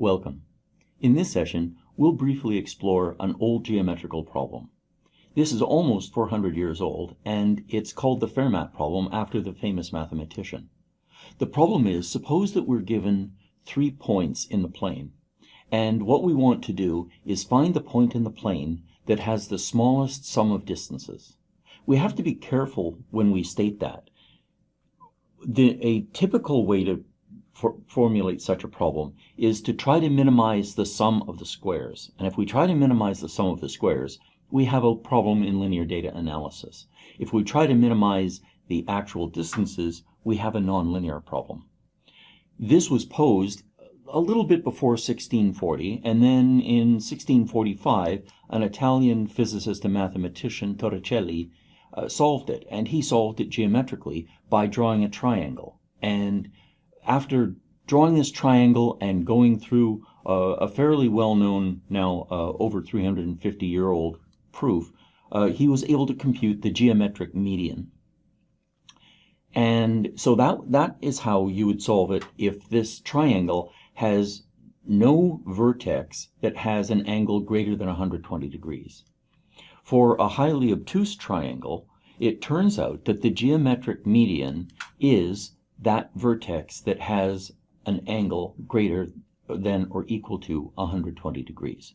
Welcome. In this session, we'll briefly explore an old geometrical problem. This is almost 400 years old, and it's called the Fermat problem after the famous mathematician. The problem is, suppose that we're given 3 points in the plane, and what we want to do is find the point in the plane that has the smallest sum of distances. We have to be careful when we state that. A typical way to formulate such a problem is to try to minimize the sum of the squares. And if we try to minimize the sum of the squares, we have a problem in linear data analysis. If we try to minimize the actual distances, we have a nonlinear problem. This was posed a little bit before 1640, and then in 1645, an Italian physicist and mathematician, Torricelli, solved it, and he solved it geometrically by drawing a triangle. And after drawing this triangle and going through a fairly well-known, now over 350-year-old proof, he was able to compute the geometric median. And so that is how you would solve it if this triangle has no vertex that has an angle greater than 120 degrees. For a highly obtuse triangle, it turns out that the geometric median is that vertex that has an angle greater than or equal to 120 degrees.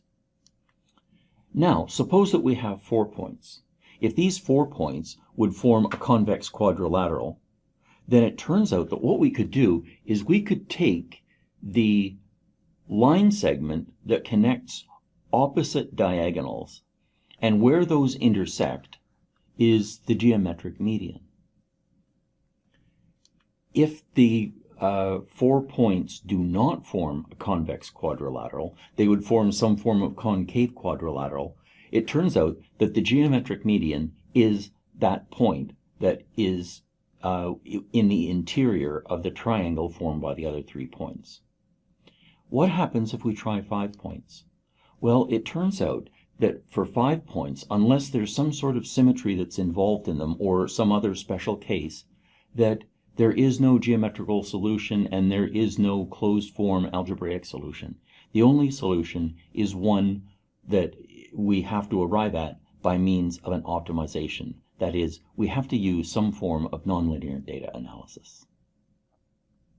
Now, suppose that we have 4 points. If these 4 points would form a convex quadrilateral, then it turns out that what we could do is we could take the line segment that connects opposite diagonals, and where those intersect is the geometric median. If the 4 points do not form a convex quadrilateral, they would form some form of concave quadrilateral. It turns out that the geometric median is that point that is in the interior of the triangle formed by the other 3 points. What happens if we try 5 points? Well, it turns out that for 5 points, unless there's some sort of symmetry that's involved in them or some other special case, that there is no geometrical solution and there is no closed form algebraic solution. The only solution is one that we have to arrive at by means of an optimization. That is, we have to use some form of nonlinear data analysis.